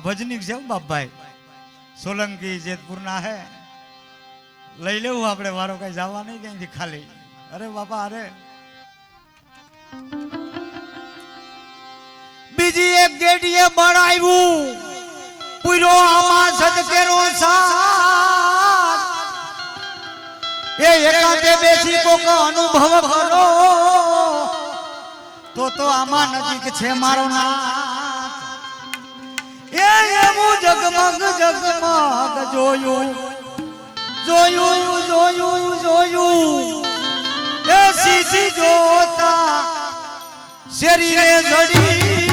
ભજનિક છે બાપ ભાઈ સોલંકી જેતપુરના હે લઈ લેવું આપણે વારો કઈ જવા નહીં ત્યાંથી ખાલી અરે બાપા અરે બીજી એક ગેડીએ બનાવ્યું પૂરો આમાં સદકેરો સાથ એ એકાંતે બેસી કોક અનુભવ કરો તો આમાં નજીક છે મારો નાથ એ એવું જગમગ જગમગ જોયું જોયું જોયું જોયું એ સીસી જોતા શરીરે જડી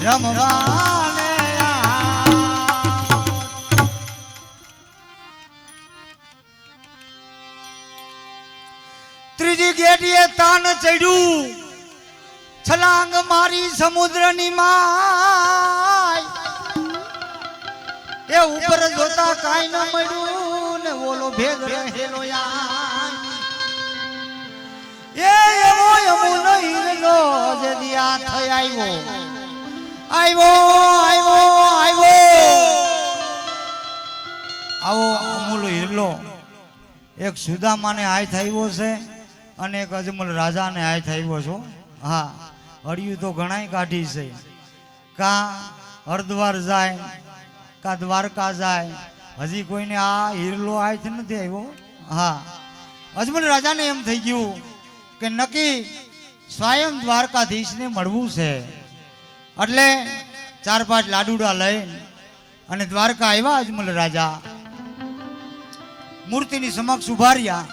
રમવાને ત્રીજી ગેડીએ તાન ચડ્યું છલાંગ મારી સમુદ્રની માય એ ઉપર જોતા કાઈ ન મળ્યું ને ઓલો ભેગ રહેલો એ એવો યમુનો હીરો જે દિયા થઈ આવ્યો આવો અમૂલ હિરલો એક સુદામાને હાથ આવ્યો છે અને એક અજમલ રાજાને હાથ આવ્યો છો હા હળિયું તો ઘણાય કાઢી છે કા હરદ્વાર જાય કા દ્વારકા જાય હજી કોઈને આ હિરલો હાથ નથી આવ્યો હા અજમલ રાજાને એમ થઈ ગયું કે નક્કી સ્વયં દ્વારકાધીશને મળવું છે એટલે 4-5 લાડુડા લઈ અને દ્વારકા આવ્યા અજમલ રાજા મૂર્તિની સમક્ષ ઉભા રહ્યા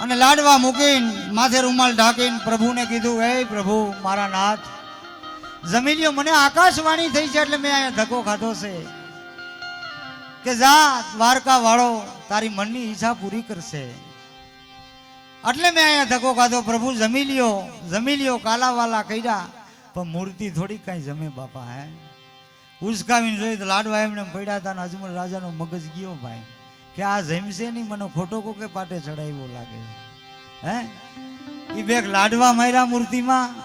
અને લાડવા મૂકીને માથે રૂમાલ ઢાંકીને પ્રભુને કીધું હે પ્રભુ મારા નાથ જમી લ્યો મને આકાશવાણી થઈ છે એટલે મેં અહીંયા ધક્કો ખાધો છે કે જા દ્વારકા વાળો તારી મનની ઈચ્છા પૂરી કરશે એટલે મેં અહીંયા ધક્કો ખાધો પ્રભુ જમી લ્યો કાલાવાલા કર્યા પણ મૂર્તિ થોડી કઈ જમે બાપા હે ઉસકાવીને જોઈ તો લાડવા એમને પડ્યા હતા ને અજમલ રાજાનો મગજ ગયો ભાઈ કે આ જમશે નહીં મને ખોટો કોકે પાટે ચડાવ્યો લાગે હે એ બેગ લાડવા માર્યા મૂર્તિમાં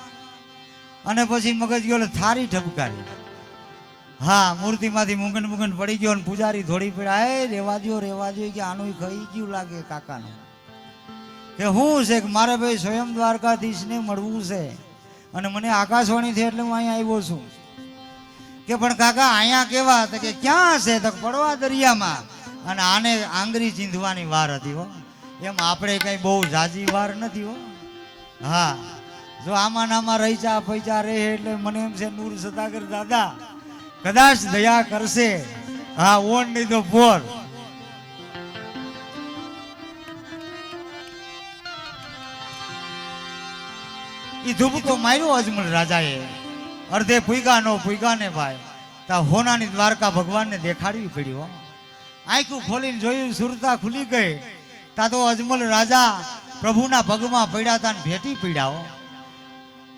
અને પછી મગજ ગયો એટલે થારી ઠપકારી હા મૂર્તિમાંથી મુગન પડી ગયો અને પૂજારી થોડી પડ્યા એ રેવા દો કે આનું ખાઈ ગયું લાગે કાકાનું કે હું છે કે મારે ભાઈ સ્વયં દ્વારકાધીશને મળવું છે અને મને આકાશવાણી થઈ એટલે હું અહીંયા આવ્યો છું કે પણ કાકા અહીંયા કેવા તો કે ક્યાં છે તો પડવા દરિયામાં અને આને આંગળી ચીંધવાની વાર હતી હો એમ આપણે કઈ બહુ ઝાઝી વાર નથી હો હા જો આમાં નામાં રહીચા પૈચા રહે એટલે મને એમ છે નૂર સદાગર દાદા કદાચ દયા કરશે હા ઓન નહીં તો ફોર ઈ ધુબકો માર્યો અજમલ રાજાએ અર્ધે ફૂઈગા ને ભાઈ તા હોનાની દ્વારકા ભગવાનને દેખાડવી પડ્યું આંખું ખોલીને જોયું સુરતા ખુલી ગઈ તા તો અજમલ રાજા પ્રભુના પગમાં પડ્યા તા ભેટી પડ્યા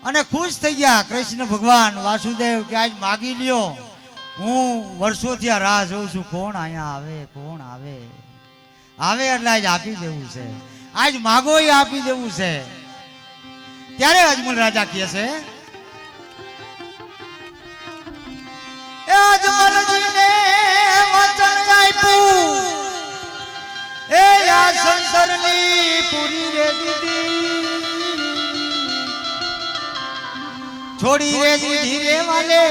અને ખુશ થઈ ગયા કૃષ્ણ ભગવાન વાસુદેવ કે આજ માગી લ્યો હું વર્ષોથી આ રાહ જોઉં છું કોણ અહીંયા આવે એટલે આજ આપી દેવું છે આજ માગો એ આપી દેવું છે ત્યારે અજમલ રાજા કહે છે અજમલજીને વચન આપ્યું એ આ સંસારની પૂરી રે દીદી છોડી રે દીધી રે વાલે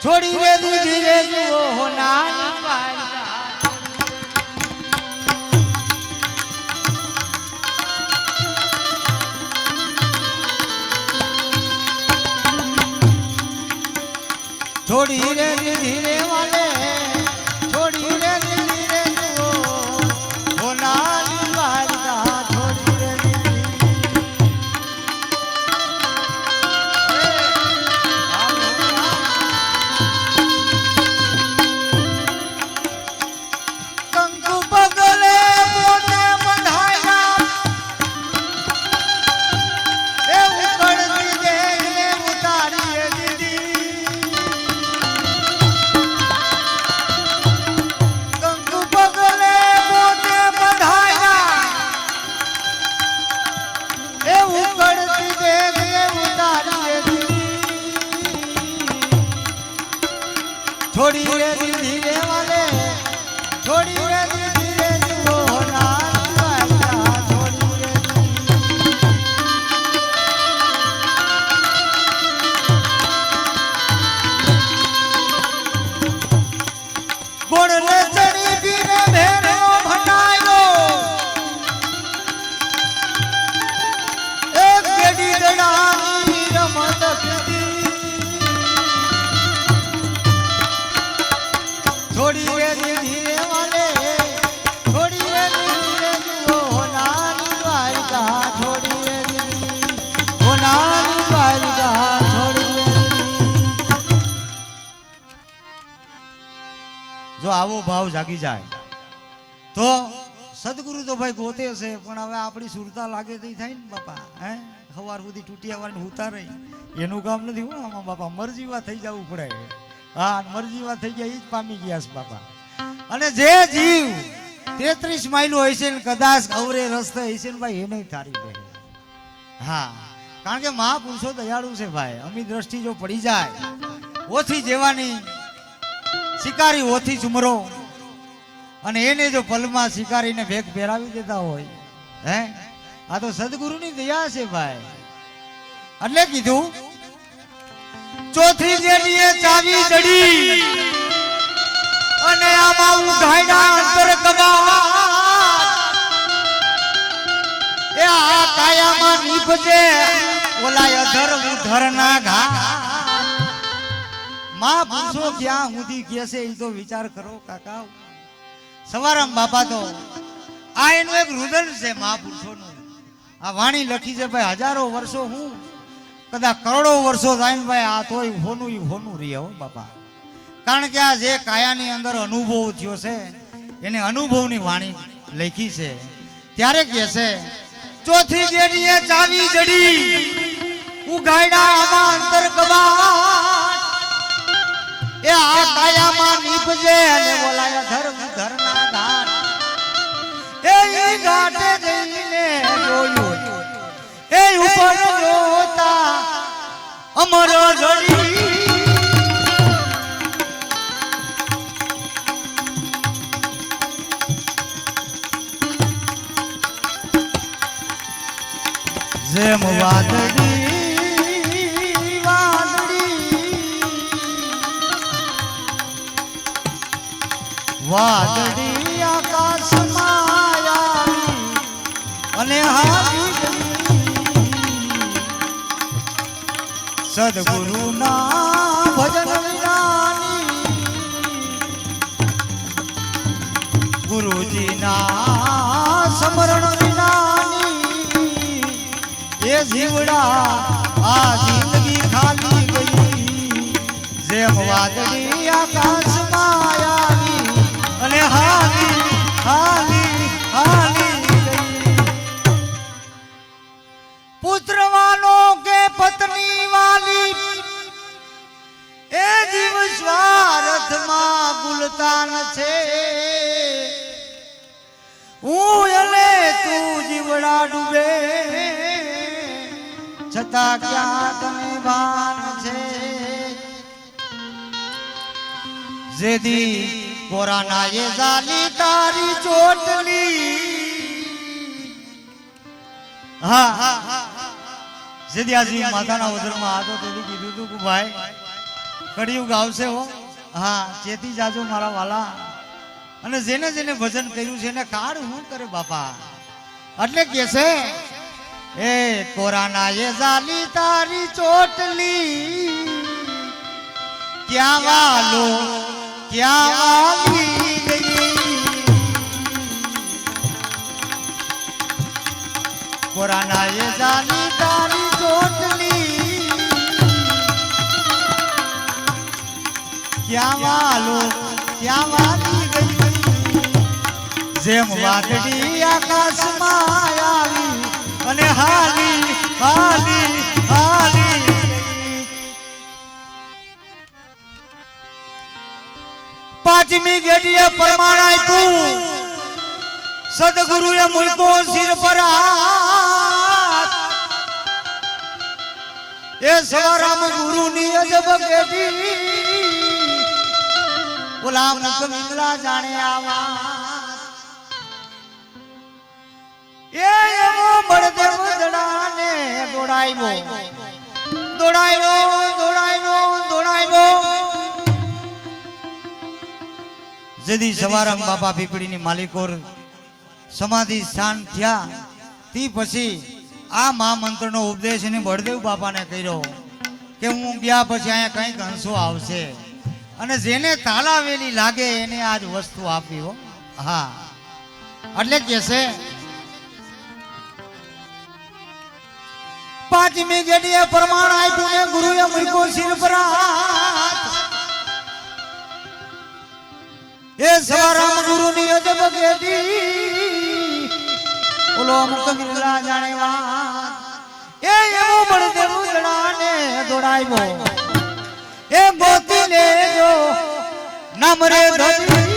છોડી રે દીધી રે જુઓ હોનાની વાર્તા छोड़ी रे धीरे वाले छोड़ी रे धीरे जુઓ होनानी वार्ता छोड़ी रे કંકુ પગલે પોતે બંધાયા એ ઉકળતી દેહને ઉતારી દીધી કંકુ પગલે પોતે બંધાયા એ ઉકળતી દેહને ઉતારી દીધી છોડી રે ધીરે વાલે छोड़ी रे धीरे जુઓ હોનાની વાર્તા छोड़ी रे गुण ने चढ़ी पीरे भेरो भटायो एक गेडी दડાની રમત કીધી छोड़ी रे धीरे वाले छोड़ी रे धीरे जુઓ હોનાની વાર્તા छोड़ी रे હોનાની વાર્તા छोड़ी रे જો આવો ભાવ જાગી જાય તો સદગુરુ તો ભાઈ ગોતે છે પણ હવે આપણી સુરતા લાગે તો થાય ને બાપા હે સવાર સુધી તૂટિયાવાની ઉતારે એનું કામ નથી હો આમાં બાપા મરજીવા થઈ જવું પડે હા મરજીવા થઈ ગયા ઈ જ પામી ગયા છે બાપા અને જે જીવ 33 માઇલો હશે ને કદાચ અવરે રસ્તે હશે ને ભાઈ એને તારી દે હા કારણ કે મહાપુરુષો દયાળુ છે ભાઈ અમી દ્રષ્ટિ જો પડી જાય ઓથી જેવાની શિકારી ઓથી ચુમરો અને એને જો પલમાં શિકારીને ભેગ પહેરાવી દેતા હોય હે આ તો સદગુરુની દયા છે ભાઈ એટલે કીધું ચોથી જેની ચાવી જડી અને આમાં ઉઘાડા અંતર કબાવા એ આ કાયામાં નીપજે ઓલાય અધર ઉધરના ઘા માં પુરુષો ક્યાં સુધી કે છે એ તો વિચાર કરો કાકા સવારામ બાપા તો આ એનું એક રુદન છે મહાપુરુષોનું આ વાણી લખી છે ભાઈ હજારો વર્ષો હું કદાચ કરોડો વર્ષો થાય ને ભાઈ આ તોય હોનું રહે હો બાપા કારણ કે આ જે કાયાની અંદર અનુભવ થયો છે એને અનુભવની વાણી લખી છે ત્યારે કહે છે ચોથી જેડીએ ચાવી જડી ઉઘાડા આમાં અંતર કબાટ એ આ કાયામાં નીપજે અને બોલાય ધરના ઘાટ એ ઘાટે જઈને જોયું એ ઉપર જોતા અમર જડી જેમ વાદળી વાદળી આકાશમાં આવી અને હારી સદગુરુના ભજન વિનાની ગુરુજીના સ્મરણ વિનાની એ જીવડા આ જિંદગી ખાલી ગઈ જેમ વાદળી આકાશમાં આવી અને હાલી હાલી હાલી ગઈ પુત્રવાનો કે પત્ની વાલી એ જીવ સ્વાર્થમાં ગુલતાન છે હું એલે તું જીવડા ડૂબે છતાં ક્યાં તને ભાન છે જેદી કોરાના એ જાલી તારી ચોટલી હા જેદી આજી માતાના ઉદરમાં હતો તેથી કીધું તું કે ભાઈ કળિયુગ આવશે હો. હા, ચેતી જાજો મારા વાલા. અને જેને જેને ભજન કર્યું છે એને કાળ હું કરે બાપા. એટલે કે છે એ કોરાના એ જાલી તારી ચોટલી ક્યાં વાલો ક્યાં વાલી ગઈ. કોરાના એ જાલી તારી ચોટલી ક્યાં વાલો ક્યાં વાલી ગઈ. જેમ વાદળી આકાશમાં આવી અને હાલી હાલી હાલી. પાંચમી ઘડીએ પ્રમાણ આપ્યું સદગુરુએ મૂકો શિર પર હાથ. એ સવારામ ગુરુની અજબ ઘડી ઓલા મુખ મિંગલા જાણે આવા. એ એવો બળદેવ દડાને દોડાવ્યો દોડાવ્યો દોડાવ્યો દોડાવ્યો. જેદી સવારામ બાપા પીપળીની માલિકોર સમાધિ સ્થાન થયા તે પછી આ મહામંત્રનો ઉપદેશ એને બળદેવ બાપાને કર્યો કે હું ગયા પછી અહીંયા કંઈક હંસો આવશે અને જેને તાલાવેલી લાગે એને આજ વસ્તુ આપી હો. હા, એટલે કે છે પાંચમી ઘડીએ પ્રમાણ આપ્યું ને ગુરુએ મૂકો શિર પર હાથ. એ સવારામ ગુરુની અજબ ઘડી ઓલો મુખ મિંગલા જાણે વાત. એ એવો બળદેવ દડાને દોડાવ્યો એ ગોતી લેજો નામ રે ધરી.